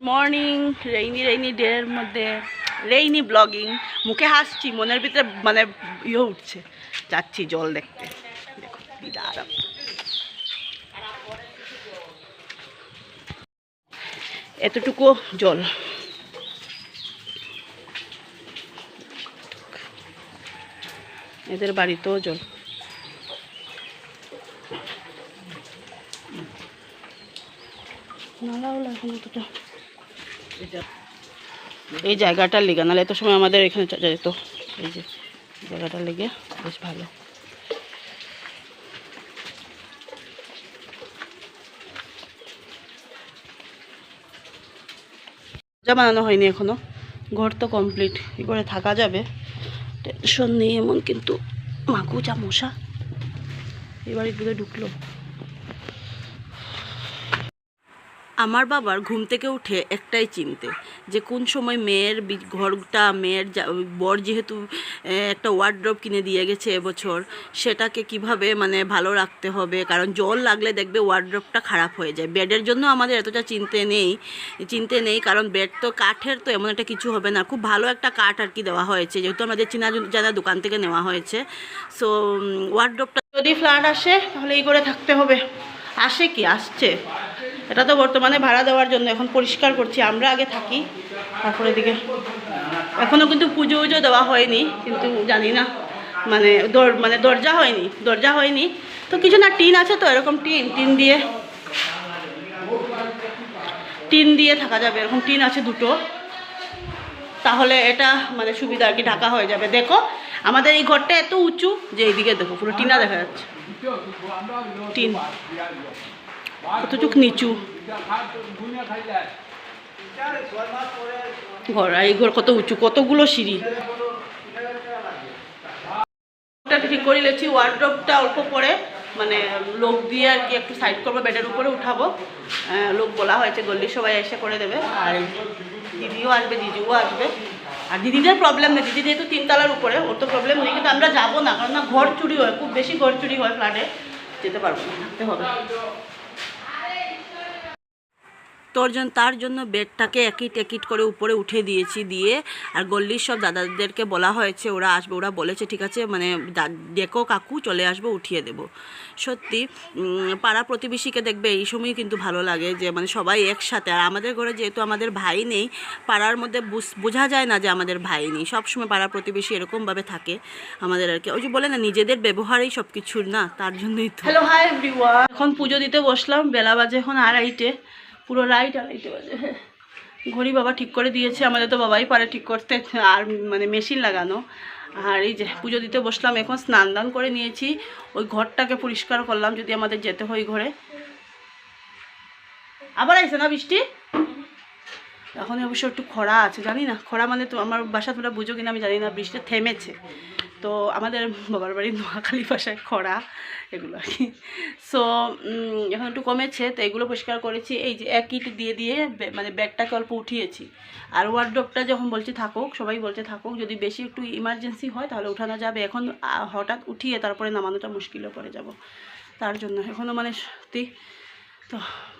Morning rainy ডের মধ্যে rainy blogging. মুখে হাসছি, মনের ভিতরে মানে উঠছে। যাচ্ছি জল দেখতে। দেখো কি দাঁড়াম, এতটুকু জল। এদের বাড়িতেও জল। এই জায়গাটার লেগে, নাহলে এত সময় আমাদের এখানে যেত। এই যে জায়গাটার লেগে বেশ ভালো। যা বানানো হয়নি এখনো, ঘর তো কমপ্লিট, কি করে থাকা যাবে টেনশন নেই এমন। কিন্তু মাকু যা মশা এবারে ঘুরে ঢুকলো। আমার বাবার ঘুম থেকে উঠে একটাই চিন্তে, যে কোন সময় মেয়ের ঘরটা, মেয়ের বর যেহেতু একটা ওয়ার্ড্রপ কিনে দিয়ে গেছে এবছর, সেটাকে কিভাবে মানে ভালো রাখতে হবে। কারণ জল লাগলে দেখবে ওয়ার্ড্রপটা খারাপ হয়ে যায়। বেডের জন্য আমাদের এতটা চিন্তে নেই, কারণ বেড তো কাঠের, তো এমন একটা কিছু হবে না। খুব ভালো একটা কাঠ আর কি দেওয়া হয়েছে, যেহেতু আমাদের চেনা জানা দোকান থেকে নেওয়া হয়েছে। সো ওয়ার্ড্রপটা যদি ফ্ল্যাট আসে তাহলে এই করে থাকতে হবে। আসে কি আসছে, এটা তো বর্তমানে ভাড়া দেওয়ার জন্য এখন পরিষ্কার করছি। আমরা আগে থাকি, তারপরে দিকে এখনও কিন্তু পুজো দেওয়া হয়নি, কিন্তু জানি না মানে দরজা হয়নি তো কিছু না। টিন আছে তো, এরকম টিন দিয়ে থাকা যাবে। এরকম টিন আছে দুটো, তাহলে এটা মানে সুবিধা আর কি, ঢাকা হয়ে যাবে। দেখো আমাদের এই ঘরটা এত উঁচু যে এইদিকে দেখো পুরো টিনা দেখা যাচ্ছে। টিন কতটুক নিচু ঘর, আর এই ঘর কত উঁচু, কতগুলো সিঁড়ি। ঠিক করে লেছি। ওয়ার্ড্রপটা অল্প পরে মানে লোক দিয়ে আর কি একটু সাইড করবো, বেডের উপরে উঠাবো। লোক বলা হয়েছে, গল্লির সবাই এসে করে দেবে। আর দিদিও আসবে, জিজুও আসবে। আর দিদিদের প্রবলেম নেই, দিদি যেহেতু 3 তলার উপরে, ওর তো প্রবলেম নেই। কিন্তু আমরা যাবো না, কারণ না ঘর চুরি হয়, খুব বেশি ঘর চুরি হয় ফ্ল্যাটে, যেতে পারবো না, থাকতে হবে। তার জন্য বেডটাকে একিট করে উপরে উঠে দিয়েছি। দিয়ে আর গল্লির সব দাদাদেরকে বলা হয়েছে, ওরা আসবে। ওরা বলেছে ঠিক আছে, মানে ডেকো কাকু চলে আসবো, উঠিয়ে দেব। সত্যি পাড়া প্রতিবেশীকে দেখবে এই সময় কিন্তু ভালো লাগে, যে মানে সবাই একসাথে। আর আমাদের ঘরে যেহেতু আমাদের ভাই নেই, পাড়ার মধ্যে বোঝা যায় না যে আমাদের ভাই নেই। সবসময় পাড়া প্রতিবেশী এরকমভাবে থাকে আমাদের আর কি। ওই যে বলে না, নিজেদের ব্যবহারেই সব কিছুর না, তার জন্যই তো। Hello, hi everyone. এখন পুজো দিতে বসলাম, বেলা বাজে এখন 2:30, পুরো রাইট 2:30 বাজে। ঘড়ি বাবা ঠিক করে দিয়েছে, আমাদের তো বাবাই পারে ঠিক করতে, আর মানে মেশিন লাগানো। আর এই যে পুজো দিতে বসলাম, এখন স্নান দান করে নিয়েছি। ওই ঘরটাকে পরিষ্কার করলাম, যদি আমাদের যেতে হয় ঘরে। আবার আইসে না বৃষ্টি, এখন অবশ্য একটু খরা আছে, জানি না খরা মানে তো আমার বাসা তোমরা বুঝো কিনা আমি জানি না। বৃষ্টি থেমেছে তো, আমাদের বাবার বাড়ির নোয়াখালী ভাষায় খরা এগুলো আর কি। সো এখন একটু কমেছে, তো এগুলো পরিষ্কার করেছি। এই যে এক ইট দিয়ে মানে ব্যাগটাকে অল্প উঠিয়েছি। আর ওয়ার্ড্রপটা যখন বলছি থাকুক, সবাই বলছে থাকুক, যদি বেশি একটু ইমার্জেন্সি হয় তাহলে উঠানো যাবে। এখন হঠাৎ উঠিয়ে তারপরে নামানোটা মুশকিলে পড়ে যাব, তার জন্য এখনও মানে সত্যি। তো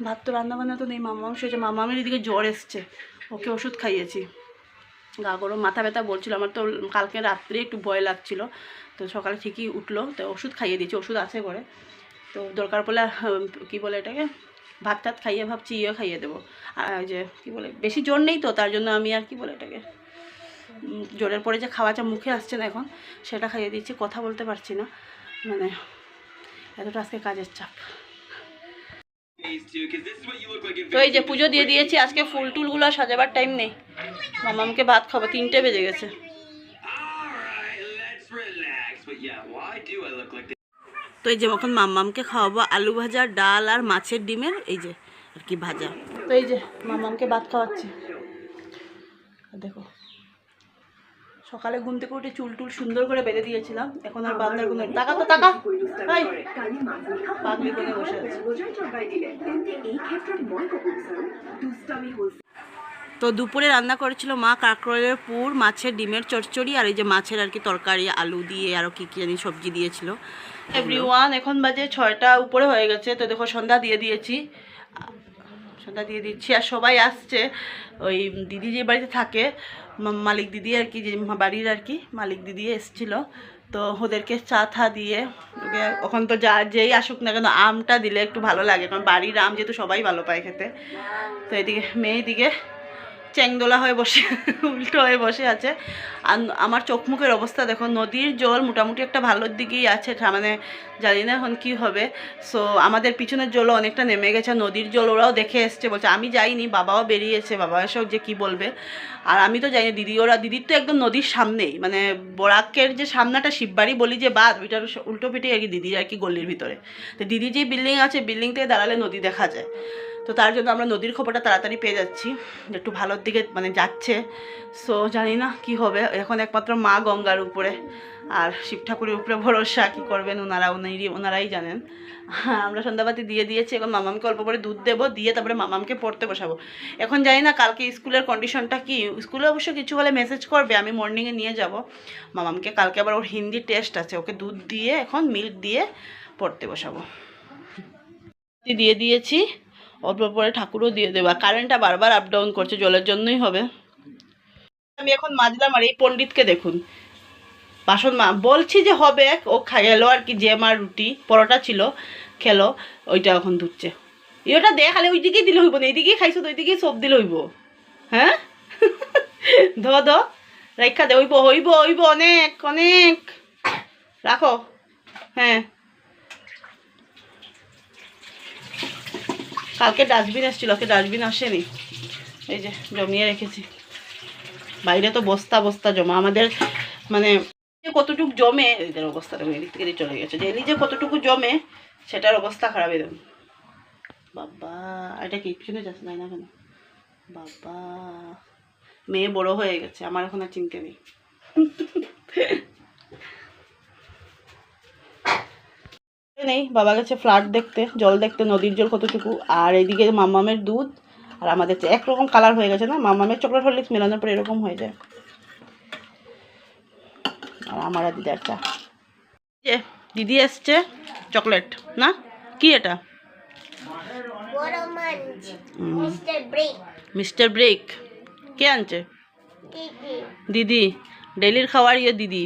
ভাত তো রান্নাবান্না তো নেই, মামাংস হয়েছে। মামামের এদিকে জ্বর এসছে, ওকে ওষুধ খাইয়েছি। গা গরম, মাথা ব্যথা বলছিল। আমার তো কালকে রাত্রে একটু ভয় লাগছিল, তো সকালে ঠিকই উঠলো, তো ওষুধ খাইয়ে দিয়েছি। ওষুধ আছে করে, তো দরকার পড়লে কী বলে এটাকে, ভাত টাত খাইয়ে ভাবছি খাইয়ে দেবো। আর যে কী বলে, বেশি জ্বর নেই তো, তার জন্য আমি আর কি বলে এটাকে, জ্বরের পরে যে খাওয়াটা মুখে আসছে না এখন, সেটা খাইয়ে দিচ্ছি। কথা বলতে পারছি না, মানে এতটা আজকে কাজের চাপ। তো এই যে পুজো দিয়ে দিয়েছি, আজকে ফুল টুলগুলো সাজাবার টাইম নেই। মামামকে ভাত খাবো, 3টে বেজে গেছে। তো এই যে এখন মামামকে খাওয়াবো আলু ভাজা, ডাল আর মাছের ডিমের এই যে আর কি ভাজা। তো এই যে মামামকে ভাত খাওয়াচ্ছি। দেখো সকালে ঘুম থেকে উঠে চুল টুল সুন্দর করে বেঁধে দিয়েছিলাম, এখন আর বাঁধার কোনো টাকা তো টাকা পাগলি করে বসে আছে। তো দুপুরে রান্না করেছিল মা কাঁকরোলের পুর, মাছের ডিমের চচ্চড়ি, আর এই যে মাছের আর কি তরকারি, আলু দিয়ে আরও কী কী জানি সবজি দিয়েছিল। এভরিওয়ান, এখন বাজে 6টা উপরে হয়ে গেছে। তো দেখো সন্ধ্যা দিয়ে দিয়েছি, সন্ধ্যা দিয়ে দিচ্ছি। আর সবাই আসছে, ওই দিদি যে বাড়িতে থাকে, মালিক দিদি আর কি, যে বাড়ির আর কি মালিক দিদি এসেছিল, তো ওদেরকে চা থা দিয়ে ওকে, ওখান তো যা যেই আসুক না কেন আমটা দিলে একটু ভালো লাগে, কারণ বাড়ির আম যেহেতু সবাই ভালো পায় খেতে। তো এদিকে মেয়ে দিকে চ্যাংদোলা হয়ে বসে উল্টো হয়ে বসে আছে। আর আমার চোখ মুখের অবস্থা দেখো, নদীর জল মোটামুটি একটা ভালোর দিকেই আছে, মানে জানি না এখন কী হবে। সো আমাদের পিছনের জলও অনেকটা নেমে গেছে, নদীর জল ওরাও দেখে এসছে, বলছে আমি যাইনি, বাবাও বেরিয়েছে, বাবা এসব যে কী বলবে। আর আমি তো যাইনি, দিদির তো একদম নদীর সামনেই, মানে বরাকের যে সামনাটা শিববাড়ি বলি যে বাদ, ওইটার উল্টো পিঠে আর কি দিদির আর কি গলির ভিতরে। তো দিদি যে বিল্ডিং আছে, বিল্ডিং থেকে দাঁড়ালে নদী দেখা যায়। তো তার জন্য আমরা নদীর খবরটা তাড়াতাড়ি পেয়ে যাচ্ছি, একটু ভালোর দিকে মানে যাচ্ছে। সো জানি না কি হবে, এখন একমাত্র মা গঙ্গার উপরে আর শিব ঠাকুরের উপরে ভরসা, কী করবেন ওনারাই জানেন। আমরা সন্ধ্যাবাতি দিয়ে দিয়েছি, এখন মামামকে অল্প করে দুধ দেবো, দিয়ে তারপরে মামামকে পড়তে বসাবো। এখন জানি না কালকে স্কুলের কন্ডিশনটা কি, স্কুলে অবশ্য কিছু হলে মেসেজ করবে, আমি মর্নিংয়ে নিয়ে যাব মামামকে। কালকে আবার ওর হিন্দি টেস্ট আছে, ওকে দুধ দিয়ে এখন মিল্ক দিয়ে পড়তে বসাবো। দিয়ে দিয়েছি, অল্প পরে ঠাকুরও দিয়ে দেবো। কারেন্টটা বারবার আপ ডাউন করছে, জলের জন্যই হবে। আমি এখন মাজলাম, আর এই পণ্ডিতকে দেখুন, বাসন বলছি যে হবে, ও খেলো আর কি, যে আমার রুটি পরোটা ছিল খেলো, ওইটা এখন ধুচ্ছে। ওটা দেখ, খালি ওই দিকেই দিলে হইব না, এইদিকেই খাইছো তো ওইদিকেই সব দিলে হইব। হ্যাঁ ধ রেখা দে, হইব অনেক অনেক, রাখো। হ্যাঁ, কালকে ডাস্টবিন এসেছিলো, ওকে ডাস্টবিন আসেনি, এই যে জমিয়ে রেখেছি। বাইরে তো বস্তা বস্তা জমা, আমাদের মানে কতটুকু জমে, এদের অবস্থাটা এদিক থেকে চলে গেছে, ডেলি যে কতটুকু জমে সেটার অবস্থা খারাপ। এরকম বাবা, এটা কি পিছনে যাচ্ছে না কেন বাবা, মেয়ে বড় হয়ে গেছে, আমার এখন আর চিন্তা নেই। নেই, বাবা গেছে ফ্ল্যাট দেখতে, জল দেখতে, নদীর জল কতটুকু। আর এইদিকে মামামের দুধ, আর আমাদের একরকম কালার হয়ে গেছে না, মামামের চকলেট হরলিক্স মেলানোর পরে এরকম হয়ে যায়। আর আমার আর দিদার চা। যে দিদি এসছে চকলেট না, কি এটা? মিস্টার ব্রেক কে আনছে? দিদি, ডেলির খাওয়ার ইয়ে দিদি।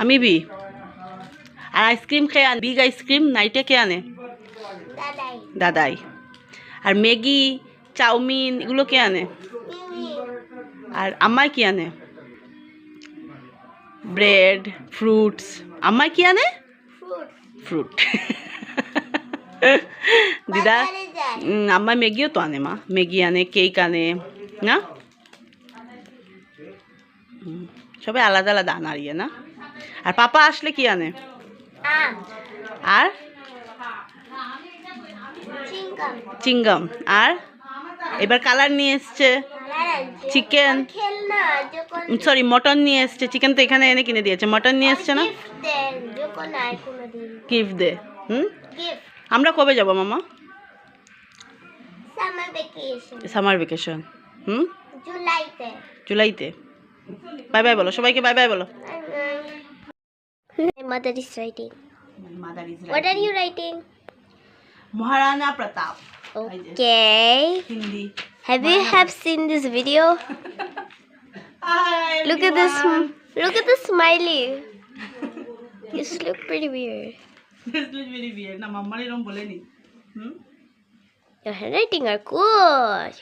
আমি বি। আর আইসক্রিম খেয়ে আন, বিগ আইসক্রিম নাইটে কে আনে? দাদাই। আর ম্যাগি চাউমিন এগুলো কে আনে? আর আম্মাই কি আনে? Bread fruits. আম্মাই কি আনে? ফ্রুট। দিদা আম্মাই ম্যাগিও তো আনে, মা ম্যাগি আনে, কেক আনে না, সবাই আলাদা আলাদা আনার ইয়ে না। আর পাপা আসলে কি আনে? আর চিংগাম। আর এবার কালার নিয়ে এসছে, চিকেন সরি মটন নিয়ে এসছে, চিকেন তো এখানে এনে কিনে দিয়েছে, মটন নিয়ে এসছে না, গিফট দে। আমরা কবে যাব মামা? Summer vacation. জুলাইতে। বাই বাই বলো সবাইকে, বাই বাই বলো। Mother is writing. Mother is What are you writing? Maharana Pratap. Okay. Hindi. Have seen this video? Hi, Look at this. Look at the smiley. You look pretty weird. This looks very weird. Na mama ni rom bole ni. Your handwriting are good.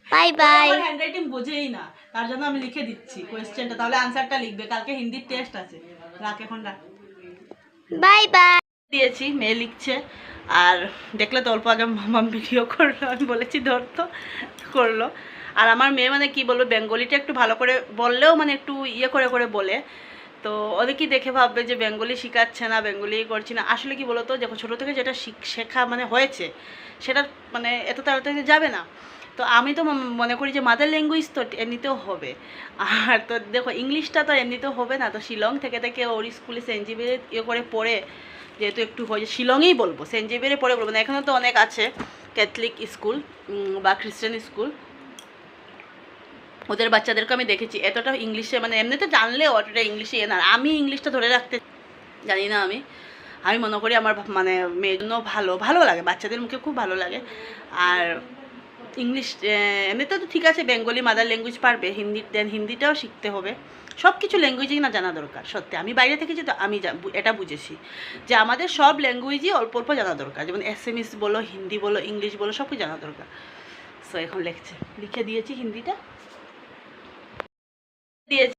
Bye bye. আমার handwriting বোঝেই না, তার জন্য আমি লিখে দিচ্ছি কোয়েশ্চেনটা, তাহলে আনসারটা লিখবে, কালকে হিন্দির টেস্ট আছে। রাখ এখন, রাখ। Bye bye. দিয়েছি, মেয়ে লিখছে। আর দেখলে তো অল্প আগে মামাম ভিডিও করলো, আমি বলেছি ধরতো, করলো। আর আমার মেয়ে মানে কি বলবো, বেঙ্গলিটা একটু ভালো করে বললেও মানে একটু ইয়ে করে করে বলে, তো অনেকেই দেখে ভাববে যে বেঙ্গলি শেখাচ্ছে না, বেঙ্গলি করছি না। আসলে কি বলতো, দেখো ছোটো থেকে যেটা শেখা মানে হয়েছে, সেটা মানে এত তাড়াতাড়ি যাবে না। তো আমি তো মনে করি যে মাদার ল্যাঙ্গুয়েজ তো এমনিতেও হবে। আর তো দেখো ইংলিশটা তো এমনিতেও হবে না, তো শিলং থেকে ওর স্কুলে সেন্ট জেভিয়ারে ইয়ে করে পড়ে, যেহেতু একটু হয়েছে শিলংয়েই বলবো, সেন্ট জেভিয়ারে পড়ে বলবো না, এখানে তো অনেক আছে ক্যাথলিক স্কুল বা খ্রিস্টান স্কুল, ওদের বাচ্চাদেরকে আমি দেখেছি এতটা ইংলিশে মানে এমনিতে জানলেও অতটা ইংলিশে না। আমি ইংলিশটা ধরে রাখতে জানি না আমি। আমি মনে করি আমার মানে মেয়ের জন্য ভালো লাগে, বাচ্চাদের মুখে খুব ভালো লাগে। আর ইংলিশ এমনিতেও তো ঠিক আছে, বেঙ্গলি মাদার ল্যাঙ্গুয়েজ পারবে, হিন্দিটাও শিখতে হবে। সব কিছু ল্যাঙ্গুয়েজই না জানা দরকার, সত্যি আমি বাইরে থেকেছি তো আমি এটা বুঝেছি যে আমাদের সব ল্যাঙ্গুয়েজই অল্প অল্প জানা দরকার, যেমন এসএমএস বলো, হিন্দি বলো, ইংলিশ বলো, সব কিছু জানা দরকার। সো এখন লিখে দিয়েছি হিন্দিটা দিয়েছি।